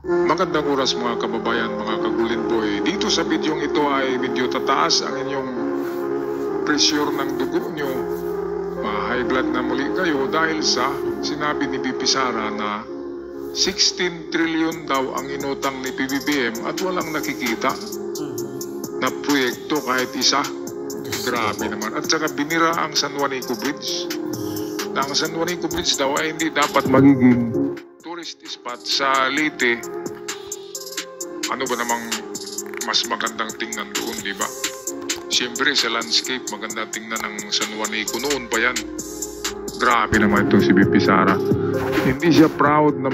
Magandang oras mga kababayan, mga kagulin boy. Dito sa bidyong ito ay medyo tataas ang inyong pressure ng dugo nyo. Ma-high blood na muli kayo dahil sa sinabi ni BP Sara na 16 trillion daw ang inutang ni PBBM at walang nakikita na proyekto kahit isa. Grabe naman. At saka binira ang San Juanico Bridge. Na ang San Juanico Bridge daw ay hindi dapat magiging tourist spot sa Leyte. Ano ba namang mas magandang tingnan doon, di ba? Siyempre sa landscape, maganda tingnan ng San Juanico noon pa yan. Grabe naman ito si BP Sara. Hindi siya proud na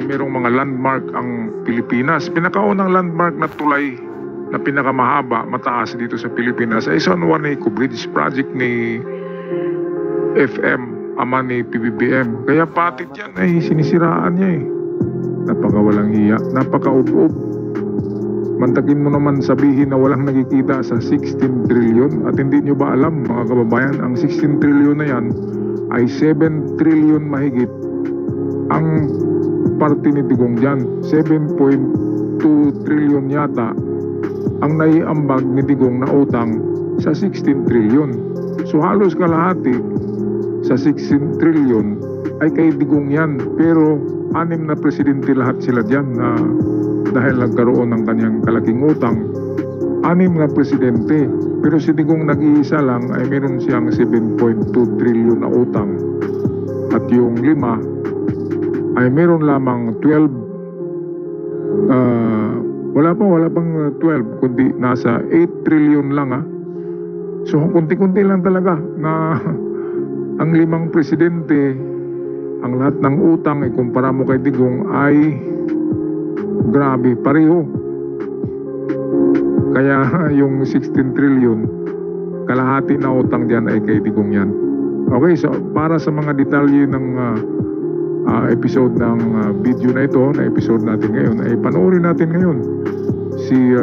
mayroong mga landmark ang Pilipinas. Pinakaunang landmark na tulay na pinakamahaba, mataas dito sa Pilipinas ay San Juanico Bridge project ni FM, ama ni PBBM. Kaya patit yan ay sinisiraan niya eh. Napakawalang hiya, napaka-ub-ub. Mantakin mo naman sabihin na walang nakikita sa 16 trillion at hindi nyo ba alam mga kababayan, ang 16 trillion na yan ay 7 trillion mahigit ang parte ni Digong dyan. 7.2 trillion yata ang naiambag ni Digong na utang sa 16 trillion. So halos kalahati sa 16 trillion ay kay Digong yan. Pero 6 na presidente lahat sila dyan na dahil nagkaroon ng kanyang kalaking utang. 6 na presidente. Pero si Digong nag-iisa lang ay meron siyang 7.2 trillion na utang. At yung 5 ay meron lamang 12. Wala pang 12 kundi nasa 8 trillion lang So kunti-kunti lang talaga na ang 5 presidente, ang lahat ng utang ikumpara mo kay Digong ay grabe, pareho. Kaya yung 16 trillion kalahati na utang dyan ay kay Digong yan. Okay, so para sa mga detalye ng episode ng video na ito, na episode natin ngayon, ay panoorin natin ngayon si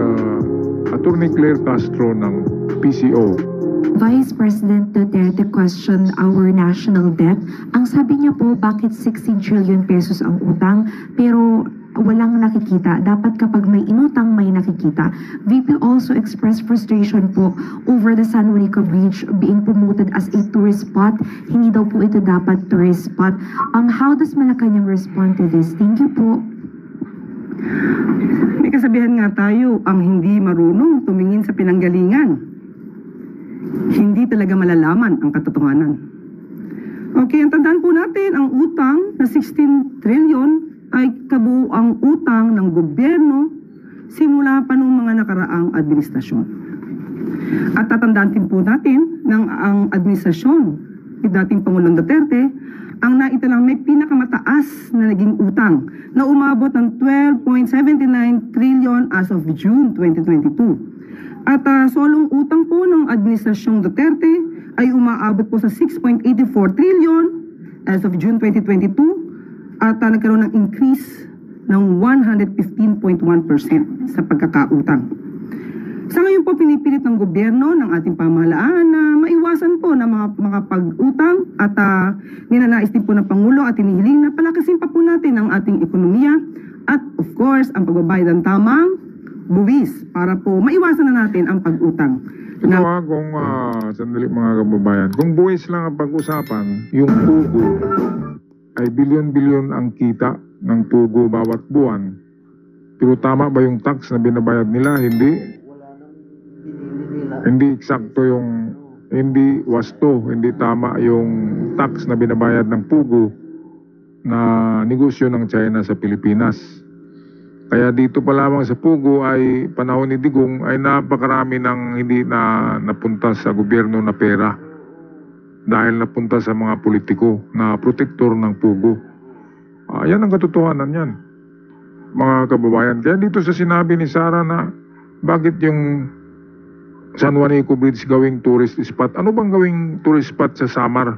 Attorney Claire Castro ng PCO. Vice President Duterte questioned our national debt. Ang sabi niya po, bakit 16 trillion pesos ang utang pero walang nakikita? Dapat kapag may inutang, may nakikita. VP also expressed frustration po over the San Juanico Bridge being promoted as a tourist spot. Hindi daw po ito dapat tourist spot. How does Malacanang respond to this? Thank you po. May kasabihan nga tayo, ang hindi marunong tumingin sa pinanggalingan, hindi talaga malalaman ang katotohanan. Okay, ang tandaan po natin, ang utang na 16 trillion ay kabuuang utang ng gobyerno simula pa noong mga nakaraang administrasyon. At tatandaan din po natin ng ang administrasyon ni dating Pangulong Duterte ang naitalang may pinakamataas na naging utang na umabot ng 12.79 trillion as of June 2022. At solong utang po ng administrasyong Duterte ay umaabot po sa 6.84 trillion as of June 2022 at nagkaroon ng increase ng 115.1% sa pagkakautang. Sa ngayon po pinipilit ng gobyerno ng ating pamahalaan na maiwasan po na makapag-utang at ninanais din po ng Pangulo at hinihiling na palakasin pa po natin ang ating ekonomiya at of course ang pagbabayad ng tamang buwis para po maiwasan na natin ang pag-utang. Kung sandali mga kababayan, kung buwis lang ang pag-usapan, yung pugo ay bilyon-bilyon ang kita ng pugo bawat buwan. Pero tama ba yung tax na binabayad nila? Hindi. Hindi eksakto yung, hindi wasto, hindi tama yung tax na binabayad ng pugo na negosyo ng China sa Pilipinas. Kaya dito pa lamang sa pugo ay panahon ni Digong ay napakarami ng hindi na napunta sa gobyerno na pera. Dahil napunta sa mga politiko na protektor ng pugo. Yan ang katotohanan yan, mga kababayan. Kaya dito sa sinabi ni Sara na bakit yung San Juanico Bridge gawing tourist spot? Ano bang gawing tourist spot sa Samar?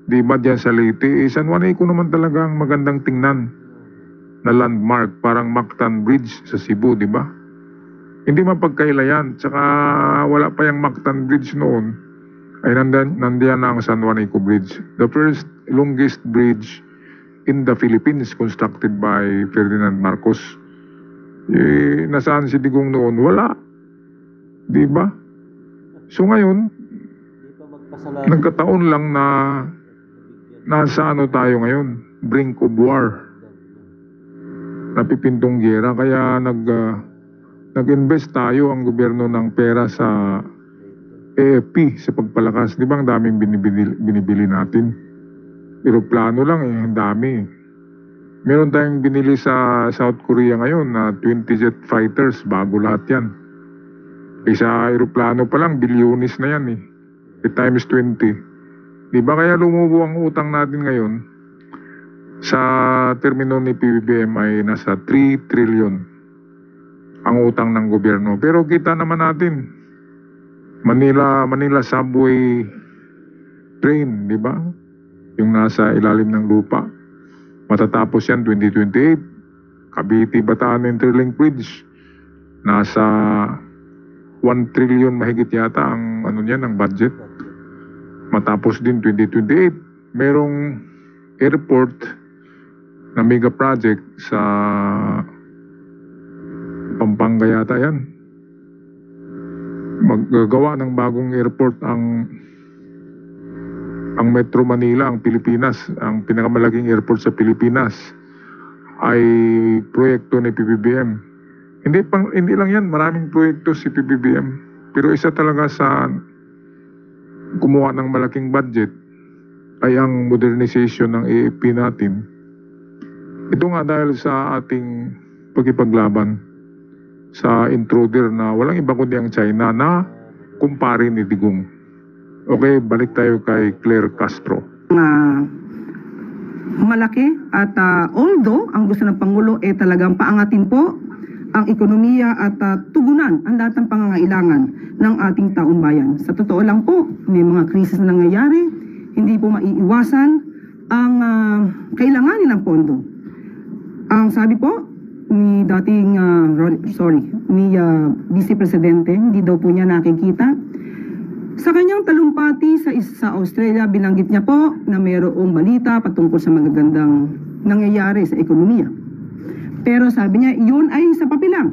Di ba dyan sa Leyte? San Juanico naman talagang magandang tingnan na landmark, parang Mactan Bridge sa Cebu, di ba? Hindi mapagkaila yan. Tsaka wala pa yung Mactan Bridge noon ay nandiyan na ang San Juanico Bridge. The first longest bridge in the Philippines constructed by Ferdinand Marcos. Nasaan si Digong noon? Wala. Di ba? So ngayon, nagkataon lang na nasa ano tayo ngayon, brink of war. Napipintong gera, kaya nag-invest tayo ang gobyerno ng pera sa AFP, sa pagpalakas. Di ba ang daming binibili natin? Eroplano lang ang dami. Meron tayong binili sa South Korea ngayon na 20 jet fighters, bago lahat yan. Isa aeroplano pa lang, bilyonis na yan eh. Times 20. Di ba kaya lumubo ang utang natin ngayon? Sa termino ni PBBM ay nasa 3 trillion ang utang ng gobyerno. Pero kita naman natin, Manila subway train, di ba? Yung nasa ilalim ng lupa. Matatapos yan 2028. Cavite Bataan Interlink Bridge. Nasa 1 trillion mahigit yata ang ano niyan, ang budget. Matapos din 2028. Merong airport na mega project sa Pampanga yata yan. Maggagawa ng bagong airport ang Metro Manila, ang Pilipinas, ang pinakamalaking airport sa Pilipinas ay proyekto ni PBBM. Hindi lang yan, maraming proyekto si PBBM. Pero isa talaga sa kumuha ng malaking budget ay ang modernization ng AFP natin. Ito nga dahil sa ating pagkipaglaban sa intruder na walang iba kundi ang China na kumpare ni Digong. Okay, balik tayo kay Claire Castro. Malaki at although ang gusto ng Pangulo ay talagang paangatin po ang ekonomiya at tugunan ang lahat ng pangangailangan ng ating taong bayan. Sa totoo lang po, may mga krisis na nangyayari, hindi po maiiwasan ang kailanganin ng pondo. Ang sabi po ni dating Vice Presidente, hindi daw po niya nakikita. Sa kanyang talumpati sa Australia, binanggit niya po na mayroong balita patungkol sa magagandang nangyayari sa ekonomiya. Pero sabi niya, yun ay sa papel lang.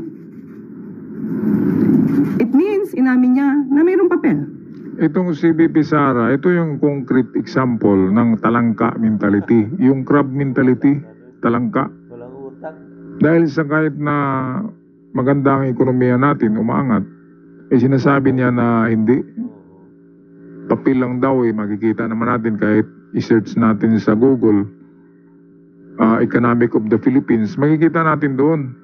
It means, inamin niya na mayroong papel. Itong si BP Sara, ito yung concrete example ng talangka mentality. Yung crab mentality, talangka. Dahil sa kahit na maganda ang ekonomiya natin, umaangat, sinasabi niya na hindi. Papel lang daw makikita naman natin kahit i-search natin sa Google, Economic of the Philippines, makikita natin doon.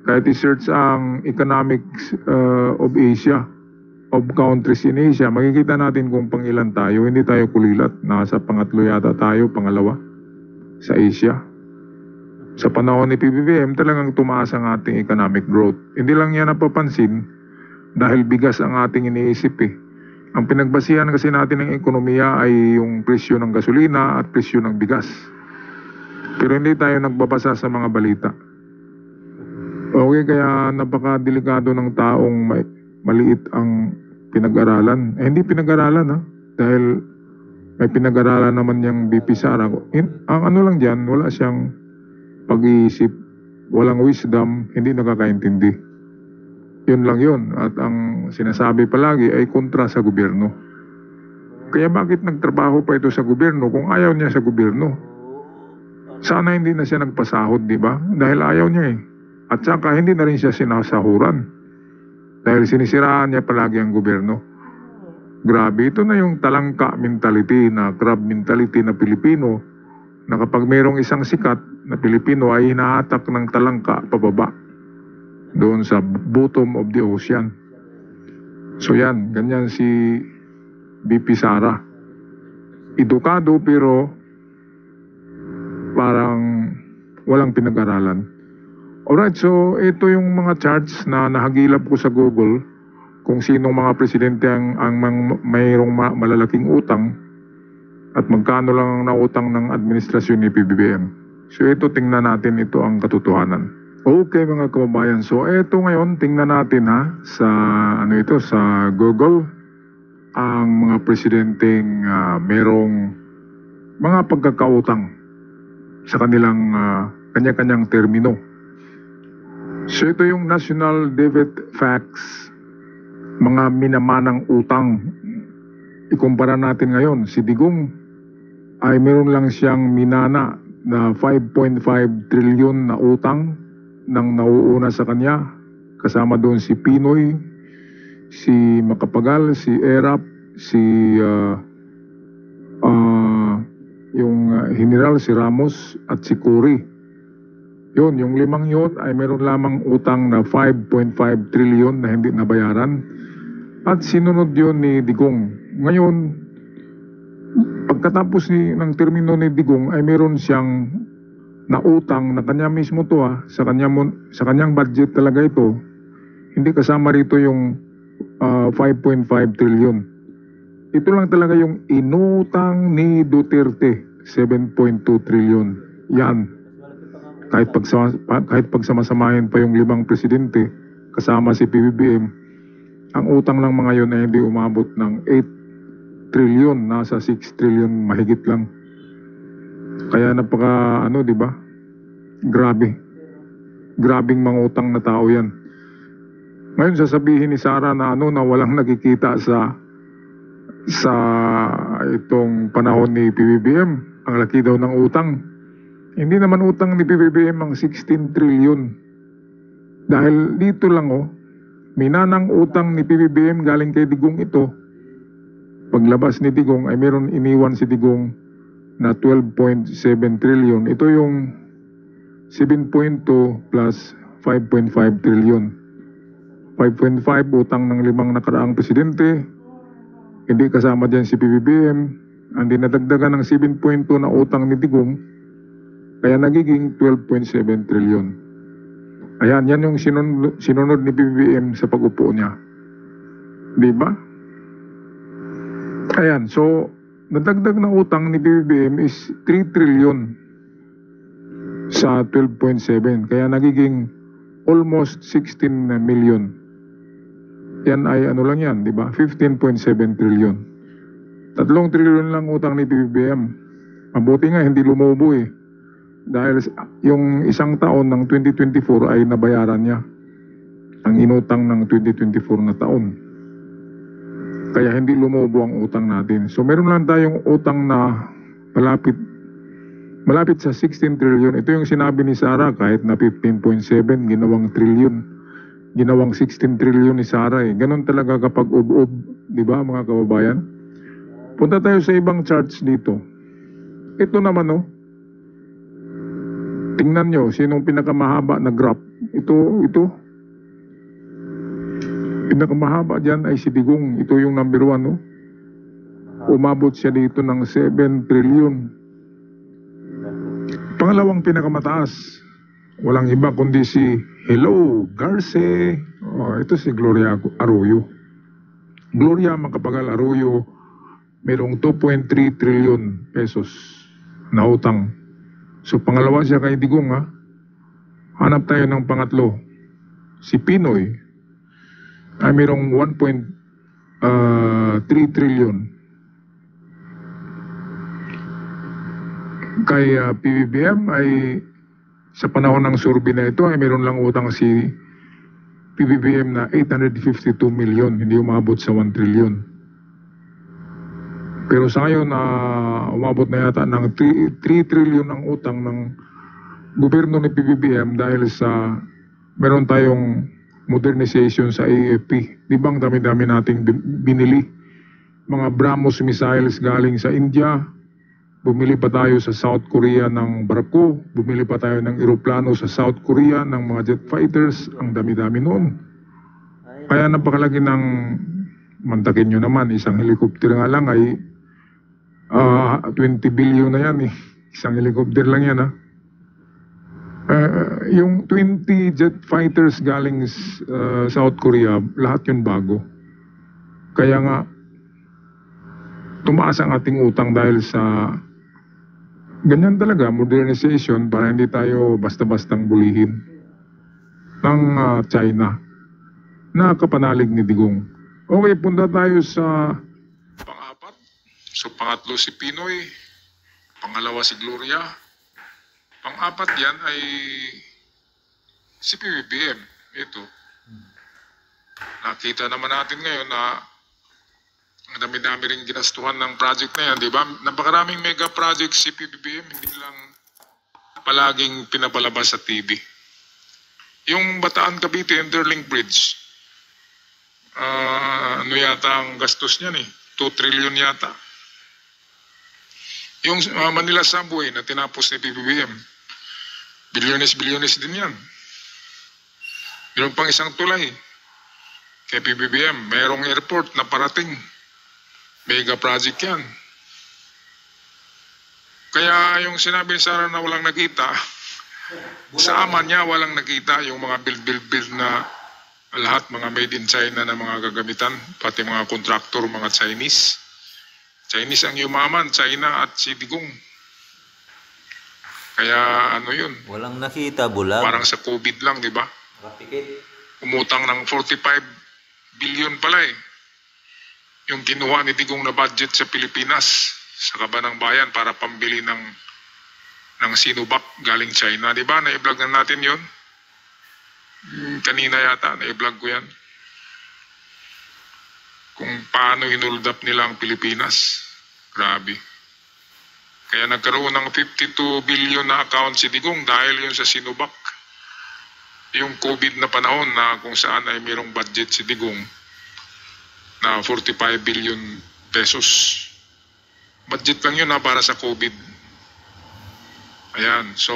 Kahit i-search ang Economics of Asia, of countries in Asia, makikita natin kung pangilan tayo. Hindi tayo kulilat. Nasa pangatlo yata tayo, pangalawa sa Asia. Sa panahon ni PBBM, talagang tumaas ang ating economic growth. Hindi lang yan napapansin dahil bigas ang ating iniisip eh. Ang pinagbasihan kasi natin ng ekonomiya ay yung presyo ng gasolina at presyo ng bigas. Pero hindi tayo nagbabasa sa mga balita. Okay, kaya napakadelikado ng taong maliit ang pinag-aralan. Hindi pinag-aralan dahil may pinag-aralan naman yung BP Sara. Ang ano lang dyan, wala siyang pag-iisip, walang wisdom, hindi nakakaintindi. Yun lang yun. At ang sinasabi palagi ay kontra sa gobyerno. Kaya bakit nagtrabaho pa ito sa gobyerno kung ayaw niya sa gobyerno? Sana hindi na siya nagpasahod, di ba? Dahil ayaw niya eh. At saka hindi na rin siya sinasahuran. Dahil sinisiraan niya palagi ang gobyerno. Grabe, ito na yung talangka mentality na crab mentality na Pilipino na kapag mayroong isang sikat na Pilipino ay hinahatak ng talangka pababa doon sa bottom of the ocean. So yan, ganyan si BP Sara. Edukado pero parang walang pinag-aralan. Alright, so ito yung mga charts na nahagilap ko sa Google kung sinong mga presidente ang mayroong malalaking utang at magkano lang ang nautang ng administrasyon ni PBBM. So ito, tingnan natin, ito ang katotohanan. Okay mga kababayan, so ito ngayon, tingnan natin sa sa Google ang mga presidenteng merong mga pagkakautang sa kanilang kanya-kanyang termino. So ito yung National Debit Facts, mga minamanang utang. Ikumpara natin ngayon, si Digong ay meron lang siyang minana na 5.5 trilyon na utang nang nauuna sa kanya. Kasama doon si Pinoy, si Macapagal, si Erap, si General, si Ramos at si Cory. Yun, yung limang yun ay meron lamang utang na 5.5 trilyon na hindi nabayaran. At sinunod yun ni Digong. Ngayon, pagkatapos ng termino ni Digong ay meron siyang nautang na kanya mismo to sa kanyang budget talaga ito. Hindi kasama rito yung 5.5 trilyon. Ito lang talaga yung inutang ni Duterte, 7.2 trilyon. Yan. Kahit pagsamasamahin pa yung limang presidente, kasama si PBBM, ang utang ng mga yun ay hindi umabot ng 8 trilyon, nasa 6 trilyon mahigit lang. Kaya napaka, di ba? Grabe. Grabing mangutang na tao yan. Ngayon sasabihin ni Sara na na walang nakikita sa itong panahon ni PBBM. Ang laki daw ng utang. Hindi naman utang ni PBBM ang 16 trilyon. Dahil dito lang minanang utang ni PBBM galing kay Digong ito. Paglabas ni Digong ay meron iniwan si Digong na 12.7 trilyon. Ito yung 7.2 plus 5.5 trilyon. 5.5 utang ng limang nakaraang presidente. Hindi kasama dyan si PBBM. Hindi nadagdagan ng 7.2 na utang ni Digong. Kaya nagiging 12.7 trilyon. Ayan, yan yung sinunod ni PBBM sa pag-upo niya. Diba? Ayan, so nadagdag na utang ni PBBM is 3 trilyon sa 12.7. Kaya nagiging almost 16 million. Yan ay lang yan, di ba? 15.7 trilyon. 3 trilyon lang utang ni PBBM. Mabuti nga hindi lumobo Dahil yung isang taon ng 2024 ay nabayaran niya ang inutang ng 2024 na taon. Kaya hindi lumobo ang utang natin. So meron lang tayong utang na malapit sa 16 trilyon. Ito yung sinabi ni Sara, kahit na 15.7 ginawang trilyon. Ginawang 16 trilyon ni Sara Ganon talaga kapag ub-ub, di ba mga kababayan? Punta tayo sa ibang charts dito. Ito naman tingnan nyo, sinong pinakamahaba na graph? Ito. Pinakamahaba dyan ay si Digong. Ito yung number 1 Umabot siya dito ng 7 trilyon. Pangalawang pinakamataas, walang iba kundi si Hello Garce. Ito si Gloria Arroyo. Gloria Macapagal Arroyo, mayroong 2.3 trilyon pesos na utang. So pangalawa siya kay Digong Hanap tayo ng pangatlo. Si Pinoy ay mayroong 1.3 trilyon. Kay PBBM ay sa panahon ng survey na ito ay mayroon lang utang si PBBM na 852 million, hindi umabot sa 1 trilyon. Pero sa ngayon umabot na yata ng 3 trilyon ang utang ng gobyerno ni PBBM dahil sa meron tayong modernization sa AFP. Di ba ang dami-dami nating binili? Mga BrahMos missiles galing sa India. Bumili pa tayo sa South Korea ng barko. Bumili pa tayo ng eroplano sa South Korea ng mga jet fighters. Ang dami-dami noon. Kaya napakalaki ng, mantakin nyo naman, isang helicopter nga lang ay 20 billion na yan Isang helicopter lang yan yung 20 jet fighters galing South Korea, lahat yun bago. Kaya nga, tumaas ang ating utang dahil sa ganyan talaga, modernization, para hindi tayo basta-bastang bulihin ng China na kapanalig ni Digong. Okay, punta tayo sa pang-apat. So pangatlo si Pinoy, pangalawa si Gloria, Pang-apat yan ay si PBBM. Ito. Nakita naman natin ngayon na ang dami-dami rin ginastuhan ng project na yan, di ba? Napakaraming mega project si PBBM, hindi lang palaging pinapalabas sa TV. Yung Bataan Cavite Interlink Bridge, ano yata ang gastos niyan 2 trillion yata. Yung Manila Subway na tinapos ni PBBM, bilyones din yan. Meron pang isang tulay kay PBBM, mayroong airport na parating. Mega project yan. Kaya yung sinabi ni Sara na walang nakita, sa ama niya walang nakita yung mga build na lahat mga made in China na mga gagamitan, pati mga kontraktor, mga Chinese. Chinese ang yumaman, China at si Digong. Kaya ano yun? Walang nakita, bulag. Parang sa COVID lang, di ba? Rapikit. Umutang ng 45 billion pala yung kinuha ni Digong na budget sa Pilipinas sa Kabanang Bayan para pambili ng Sinovac galing China. Di ba? Na-vlog na natin yun. Kanina yata, na-vlog ko yan. Kung paano hinold up nila ang Pilipinas. Grabe. Kaya nagkaroon ng 52 billion na account si Digong dahil yun sa Sinovac. Yung COVID na panahon na kung saan ay mayroong budget si Digong na 45 billion pesos. Budget lang yun para sa COVID. Ayan, so